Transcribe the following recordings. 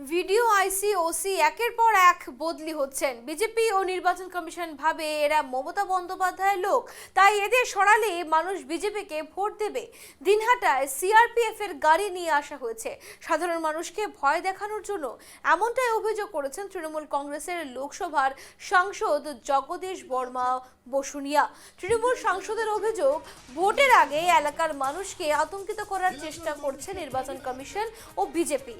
Video আইসি OC একের পর এক বদলি হচ্ছেন। বিজেপি ও নির্বাচন কমিশন ভাবে এরা মমতা বন্দ্যোপাধ্যায়ের লোক, তাই এদের সরালে মানুষ বিজেপিকে ভোট দেবে। দিনহাটায় সিআরপিএফ এর গাড়ি নিয়ে আসা হয়েছে সাধারণ মানুষকে ভয় দেখানোর জন্য, এমনটাই অভিযোগ করেছেন তৃণমূল কংগ্রেসের লোকসভার সাংসদ জগদীশ বর্মা বসুনিয়া। তৃণমূল সাংসদের অভিযোগ, ভোটের আগে এলাকার মানুষকে আতঙ্কিত করার চেষ্টা করছে নির্বাচন কমিশন ও বিজেপি।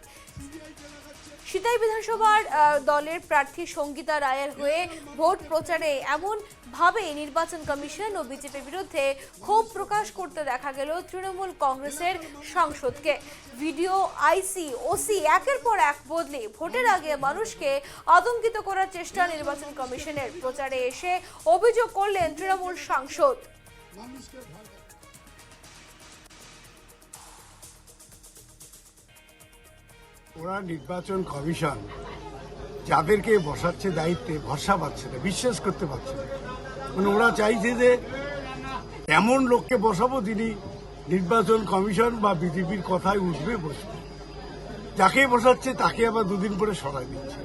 সিতাই বিধানসভার দলের প্রার্থী সঙ্গীতা রায়ের হয়ে ভোট প্রচারে এমন ভাবে নির্বাচন কমিশন ও বিজেপির বিরুদ্ধে ক্ষোভ প্রকাশ করতে দেখা গেল তৃণমূল কংগ্রেসের সাংসদকে। ভিডিও আইসি ওসি একের পর এক বদলে ভোটের আগে মানুষকে আতঙ্কিত করার চেষ্টা নির্বাচন কমিশনের। প্রচারে এসে অভিযোগ করলেন তৃণমূল সাংসদ। ওরা নির্বাচন কমিশন যাদেরকে বসাচ্ছে দায়িত্বে ভরসা পাচ্ছে না, বিশ্বাস করতে পারছে না। মানে ওরা চাইছে যে এমন লোককে বসাবো যিনি নির্বাচন কমিশন বা বিজেপির কথায় উঠবে বসবে, যাকে বসাচ্ছে তাকে আবার দুদিন পরে সরাই দিচ্ছে।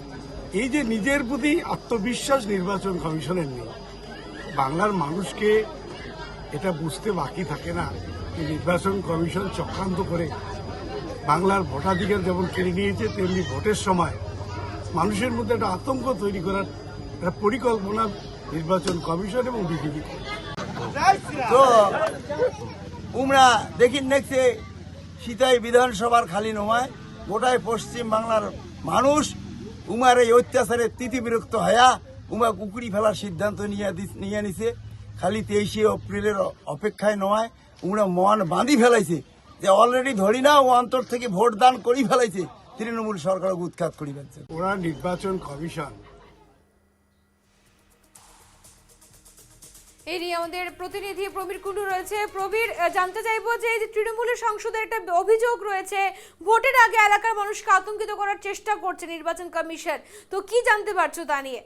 এই যে নিজের প্রতি আত্মবিশ্বাস নির্বাচন কমিশনের নেই, বাংলার মানুষকে এটা বুঝতে বাকি থাকে না যে নির্বাচন কমিশন চক্রান্ত করে বাংলার ভোটাধিকার যেমন কেড়ে নিয়েছে, তেমনি ভোটের সময় মানুষের মধ্যে একটা আতঙ্ক তৈরি করার একটা পরিকল্পনা নির্বাচন কমিশন এবং বিজেপি। তো উমরা দেখি নেক্সে সিতাই বিধানসভার খালি নয়, গোটায় পশ্চিম বাংলার মানুষ উমার এই অত্যাচারে তিতিবিরক্ত হয়া উমা কুকুরি ফেলার সিদ্ধান্ত নিয়ে নিছে। খালি 23শে এপ্রিলের অপেক্ষায় নয়, উমরা মন বাঁধি ফেলাইছে যে অলরেডি ধরি না ও অন্তর থেকে ভোট দান করি ফেলাইছে, তৃণমূল সরকার উৎখাত করি ফেলছে। ওরা নির্বাচন কমিশন এই নিয়ে আমাদের প্রতিনিধি প্রবীর কুণ্ডু রয়েছে। প্রবীর, জানতে চাইবো যে তৃণমূলের সংসদের একটা অভিযোগ রয়েছে, ভোটের আগে এলাকার মানুষকে আতঙ্কিত করার চেষ্টা করছে নির্বাচন কমিশন, তো কি জানতে পারছো তা নিয়ে?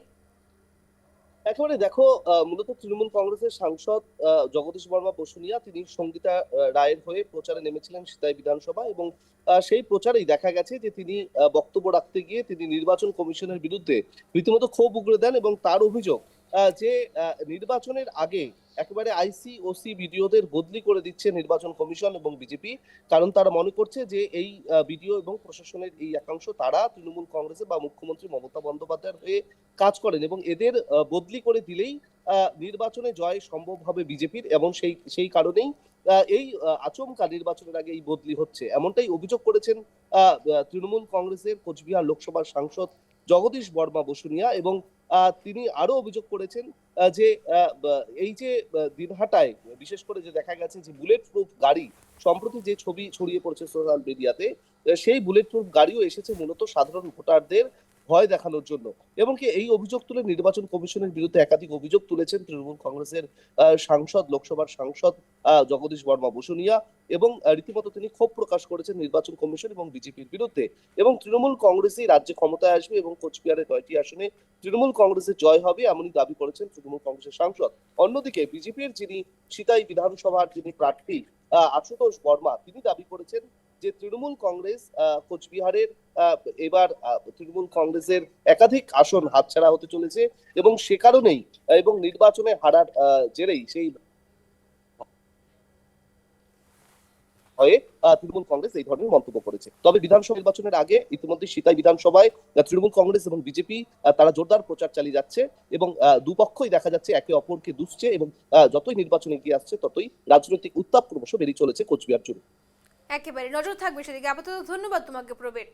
একেবারে দেখো, মূলত তৃণমূল কংগ্রেসের সাংসদ জগদীশ বর্মা বসুনিয়া তিনি সঙ্গীতা রায়ের হয়ে প্রচারে নেমেছিলেন সিতাই বিধানসভা, এবং সেই প্রচারেই দেখা গেছে যে তিনি বক্তব্য রাখতে গিয়ে তিনি নির্বাচন কমিশনের বিরুদ্ধে রীতিমতো ক্ষোভ উগরে দেন, এবং তার অভিযোগ যে নির্বাচনের আগে একেবারে আইসি ওসি বিডিওদের বদলি করে দিচ্ছে নির্বাচন কমিশন এবং বিজেপি। কারণ তারা মনে করছে যে এই বিডিও এবং প্রশাসনের এই একাংশ তারা তৃণমূল কংগ্রেসে বা মুখ্যমন্ত্রী মমতা বন্দ্যোপাধ্যায়ের হয়ে কাজ করেন, এবং এদের বদলি করে দিলেই নির্বাচনে জয় সম্ভব হবে বিজেপির, এবং সেই কারণেই এই আচমকা নির্বাচনের আগে এই বদলি হচ্ছে, এমনটাই অভিযোগ করেছেন তৃণমূল কংগ্রেসের কোচবিহার লোকসভার সাংসদ জগদীশ বর্মা বসুনিয়া। এবং তিনি আরো অভিযোগ করেছেন যে এই যে দিনহাটায় বিশেষ করে যে দেখা গেছে যে বুলেট প্রুফ গাড়ি, সম্প্রতি যে ছবি ছড়িয়ে পড়েছে সোশ্যাল মিডিয়াতে, সেই বুলেট প্রুফ গাড়িও এসেছে মূলত সাধারণ ভোটারদের ভয় দেখানোর জন্য। এবং কি এই অভিযোগ তুলে নির্বাচন কমিশনের বিরুদ্ধে একাধিক অভিযোগ তুলেছেন তৃণমূল কংগ্রেসের সাংসদ, লোকসভার সাংসদ জগদীশ বর্মা বসুনিয়া, এবং রীতিমতো তিনি ক্ষোভ প্রকাশ করেছেন নির্বাচন কমিশন এবং বিজেপির বিরুদ্ধে। এবং তৃণমূল কংগ্রেসই রাজ্যে ক্ষমতায় আসবে এবং কোচবিহারের 9টি আসনে তৃণমূল কংগ্রেসের জয় হবে, এমনই দাবি করেছেন তৃণমূল কংগ্রেসের সাংসদ। অন্যদিকে বিজেপির যিনি সিতাই বিধানসভার যিনি প্রার্থী আশুতোষ বর্মা, তিনি দাবি করেছেন যে তৃণমূল কংগ্রেস কোচবিহারের এবার তৃণমূল কংগ্রেসের একাধিক আসন হাতছাড়া হতে চলেছে, এবং সে কারণেই এবং নির্বাচনে হারার জেরেই সেই হয়ে তৃণমূল কংগ্রেস এই ধরনের মন্তব্য করেছে। তবে বিধানসভা নির্বাচনের আগে ইতিমধ্যে সিতাই বিধানসভায় তৃণমূল কংগ্রেস এবং বিজেপি তারা জোরদার প্রচার চালিয়ে যাচ্ছে, এবং দুপক্ষই দেখা যাচ্ছে একে অপরকে দুষছে, এবং যতই নির্বাচন এগিয়ে আসছে ততই রাজনৈতিক উত্তাপ ক্রমশ বেড়ে চলেছে কোচবিহার জুড়ে। একেবারে নজর থাকবে সেদিকে। আপাতত ধন্যবাদ তোমাকে প্রবীর।